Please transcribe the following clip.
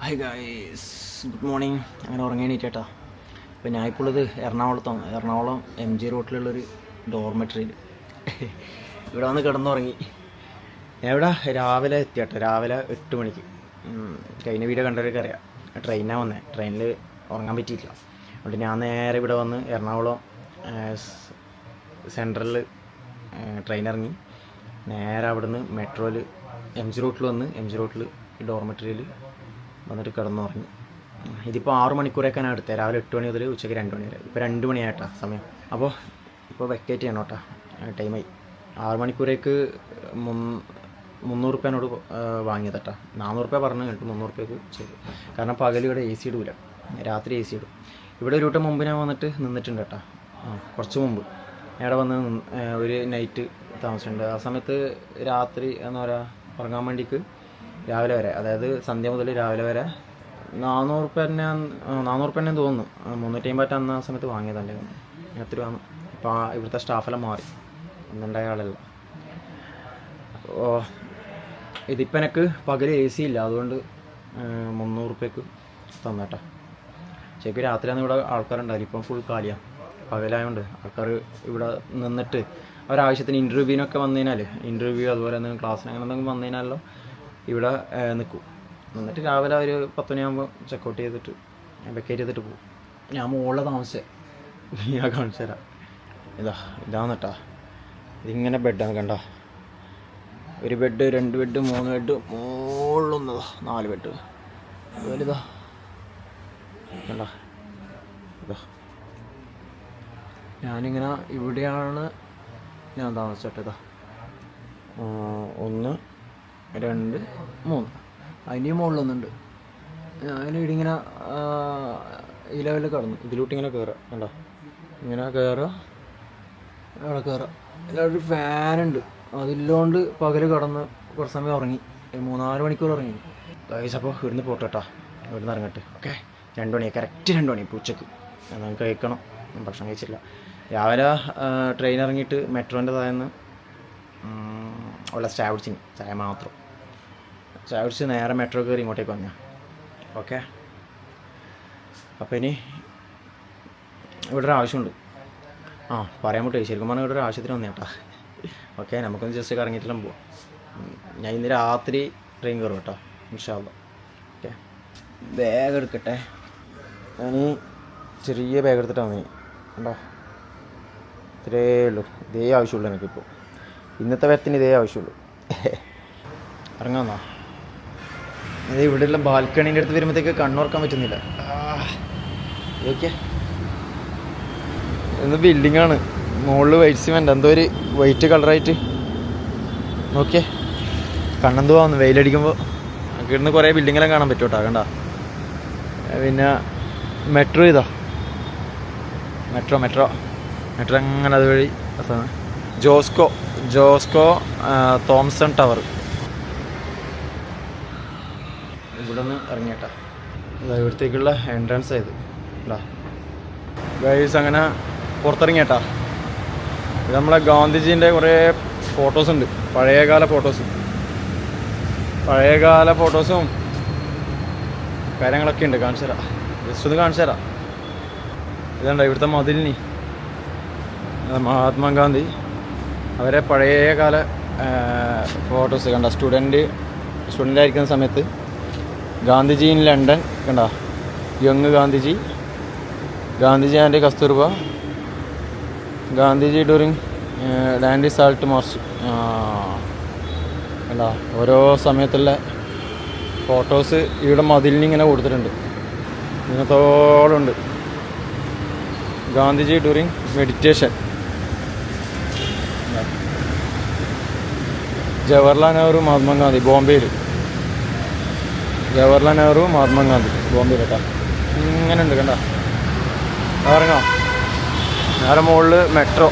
Hi guys, good morning. അങ്ങനെ ഉറങ്ങിയേട്ടാ. അപ്പോൾ ഞാനിപ്പോൾ ഉള്ളത് എറണാകുളത്താണ്. എറണാകുളം MG റോട്ടിലുള്ളൊരു ഡോർമെട്രിയിൽ ഇവിടെ വന്ന് കിടന്നുറങ്ങി. എവിടെ രാവിലെ എത്തിയാട്ടോ, രാവിലെ 8 മണിക്ക്. കഴിഞ്ഞ വീഡിയോ കണ്ടവരൊക്കെ അറിയാം. ട്രെയിനാണ് വന്നത്. ട്രെയിനിൽ ഉറങ്ങാൻ പറ്റിയില്ല. അതുകൊണ്ട് ഞാൻ നേരെ ഇവിടെ വന്ന് എറണാകുളം സെൻട്രലിൽ ട്രെയിൻ ഇറങ്ങി നേരെ അവിടുന്ന് മെട്രോയിൽ MG റോട്ടിൽ വന്ന് MG റോട്ടിൽ ഈ ഡോർമെട്രിയിൽ വന്നിട്ട് കിടന്നുറങ്ങി. ഇതിപ്പോൾ 6 മണിക്കൂറൊക്കെയാണ് എടുത്തത്. രാവിലെ 8 മണി മുതൽ ഉച്ചയ്ക്ക് 2 മണി വരെ. ഇപ്പോൾ 2 മണിയായിട്ടാ സമയം. അപ്പോൾ ഇപ്പോൾ വെക്കേറ്റ് ചെയ്യണം കേട്ടോ, ടൈമായി. 6 മണിക്കൂറേക്ക് 300 റുപ്യേനോട് വാങ്ങിയതട്ടാ. 400 റുപ്യ പറഞ്ഞു, എന്നിട്ട് 300 റുപ്യക്ക് ചെയ്തു. കാരണം പകൽ ഇവിടെ AC ഇടൂല, രാത്രി AC ഇടും. ഇവിടെ ഒരു വട്ടം മുമ്പ് ഞാൻ വന്നിട്ട് നിന്നിട്ടുണ്ട് കേട്ടോ. കുറച്ച് മുമ്പ് ഇവിടെ വന്ന് ഒരു നൈറ്റ് താമസിച്ചിട്ടുണ്ട്. ആ സമയത്ത് രാത്രി എന്താ പറയുക, ഉറങ്ങാൻ വേണ്ടിക്ക് രാവിലെ വരെ, അതായത് സന്ധ്യ മുതൽ രാവിലെ വരെ 400 റുപ്യ തന്നെ തോന്നുന്നു. 350 അന്ന് ആ സമയത്ത് വാങ്ങിയതല്ലേ, എത്ര വന്നു. ഇപ്പോൾ ഇവിടുത്തെ സ്റ്റാഫെല്ലാം മാറി, ഒന്നുണ്ടായ ആളല്ല. അപ്പോൾ ഇതിപ്പോൾ എനിക്ക് പകൽ AC ഇല്ല, അതുകൊണ്ട് 300 റുപ്യക്ക് തന്നേട്ടാ. ശരിക്കും രാത്രിയാണ് ഇവിടെ ആൾക്കാരുണ്ടാവില്ല, ഇപ്പം ഫുൾ കാലിയാണ്. പകലായതുകൊണ്ട് ആൾക്കാർ ഇവിടെ നിന്നിട്ട് ഒരാവശ്യത്തിന് ഇൻ്റർവ്യൂവിനൊക്കെ വന്നതിനാൽ, ഇൻ്റർവ്യൂ അതുപോലെ എന്തെങ്കിലും ക്ലാസ്സിന് അങ്ങനെ എന്തെങ്കിലും വന്നതിനാലോ ഇവിടെ നിൽക്കും. എന്നിട്ട് രാവിലെ ഒരു 10 മണിയാകുമ്പോൾ ചെക്കൗട്ട് ചെയ്തിട്ട് വെക്കേറ്റ് ചെയ്തിട്ട് പോകും. ഞാൻ മുകളിൽ താമസിച്ചേ, ഞാൻ കാണിച്ചു തരാം. ഇതാണ് കേട്ടോ. ഇതിങ്ങനെ ബെഡാണ്, കണ്ട. ഒരു ബെഡ്, 2 ബെഡ്, 3 ബെഡ്, മുകളിലൊന്നതാ 4 ബെഡ്. അതുപോലെ കണ്ട, ഞാനിങ്ങനെ ഇവിടെയാണ് ഞാൻ താമസിച്ചിട്ടതാ. 1 2 3 അതിൻ്റെ മുകളിലൊന്നുണ്ട്. ഞാനിവിടെ ഇങ്ങനെ ഈ ലെവലിൽ കിടന്നു. ഇതിലോട്ട് ഇങ്ങനെ കയറാം, കണ്ടോ, ഇങ്ങനെ കയറുക, അവിടെ കയറാം. എല്ലാവരും ഫാനുണ്ട്, അതില്ലോണ്ട് പകൽ കിടന്ന് കുറച്ച് സമയം ഉറങ്ങി. 3-4 മണിക്കൂർ ഉറങ്ങി ഗൈസ്. അപ്പോൾ ഇവിടുന്ന് പോട്ടെ കേട്ടോ, ഇവിടുന്ന് ഇറങ്ങട്ടെ. ഓക്കെ, 2 മണി, കറക്റ്റ് 2 മണി. ഇപ്പോൾ ഉച്ചക്ക് നമുക്ക് കഴിക്കണം, ഭക്ഷണം കഴിച്ചില്ല. രാവിലെ ട്രെയിൻ ഇറങ്ങിയിട്ട് മെട്രോൻ്റെ താഴെന്ന് ഉള്ള ചായ കുടിച്ചിന്, ചായ മാത്രം ചായ കുടിച്ച് നേരെ മെട്രോ കയറി ഇങ്ങോട്ടേക്ക് വന്നാൽ. ഓക്കെ, അപ്പോൾ ഇനി ഇവിടെ ഒരു ആവശ്യമുണ്ട്. പറയാൻ പറ്റുമോ, ശരിക്കും പറഞ്ഞാൽ ഇവിടെ ഒരു ആവശ്യത്തിന് വന്നേട്ടാ. ഓക്കെ, നമുക്കൊന്ന് ജസ്റ്റ് കറങ്ങിയിട്ടെല്ലാം പോവാം. ഞാൻ ഇന്ന് രാത്രി ട്രെയിൻ കയറും കേട്ടോ, ഇൻഷാ അല്ലാ. ഓക്കെ, ബാഗ് എടുക്കട്ടെ. ഞാൻ ചെറിയ ബാഗ് എടുത്തിട്ടാണ് വന്നേ, കണ്ടോ. ഇത്രേ ഉള്ളൂ, ഇതേ ആവശ്യമുള്ളൂ എനിക്കിപ്പോൾ. ഇന്നത്തെ വരത്തിന് ഇതേ ആവശ്യമുള്ളൂ. ഇറങ്ങാമെന്നാ. ഇത് ഇവിടെയുള്ള ബാൽക്കണീൻ്റെ അടുത്ത് വരുമ്പോഴത്തേക്ക് കണ്ണുറക്കാൻ പറ്റുന്നില്ല. ഓക്കെ, ഇന്ന് ബിൽഡിങ്ങാണ്, മുകളിൽ വൈറ്റ് സിമെൻ്റ്, എന്തോ ഒരു വൈറ്റ് കളറായിട്ട്. ഓക്കെ, കണ്ണെന്തോ ആവുന്നു വെയിലടിക്കുമ്പോൾ. നമുക്ക് ഇവിടുന്ന് കുറേ ബിൽഡിങ്ങെല്ലാം കാണാൻ പറ്റും കേട്ടോ, കണ്ട. പിന്നെ മെട്രോ ഇതാ, മെട്രോ അങ്ങനെ അതുവഴി ജോസ്കോ തോംസൺ ടവർ. ഇവിടെ നിന്ന് ഇറങ്ങിയേട്ടാ. ഇവിടത്തേക്കുള്ള എൻട്രൻസ് ആയത് ഗൈസ്. അങ്ങനെ പുറത്തിറങ്ങിയേട്ടാ. ഇത് നമ്മളെ ഗാന്ധിജീൻ്റെ കുറേ ഫോട്ടോസ് ഉണ്ട്, പഴയകാല ഫോട്ടോസും കാര്യങ്ങളൊക്കെ ഉണ്ട്. കാണിച്ചു തരാം, ജസ്റ്റ് ഒന്ന് കാണിച്ചു തരാം. ഇതുണ്ട് ഇവിടുത്തെ മതിലിനി, മഹാത്മാഗാന്ധി അവരെ പഴയകാല ഫോട്ടോസ് കണ്ട. സ്റ്റുഡൻ്റായിരിക്കുന്ന സമയത്ത് ഗാന്ധിജി ഇൻ ലണ്ടൻ കണ്ട, young Gandhiji and Kasturba, Gandhiji during Dandy salt March. കണ്ട, ഓരോ സമയത്തുള്ള ഫോട്ടോസ് ഇവിടെ മതിലിന് ഇങ്ങനെ കൊടുത്തിട്ടുണ്ട്, ഇങ്ങനത്തോടുണ്ട്. ഗാന്ധിജി ഡ്യൂറിങ് മെഡിറ്റേഷൻ, ജവഹർലാൽ നെഹ്റു മഹാത്മാഗാന്ധി ബോംബെയിൽ, ബോംബെയിൽ കേട്ടോ. ഇങ്ങനെ ഉണ്ട് കണ്ട. ഇറങ്ങാം. നേരെ മുകളിൽ മെട്രോ.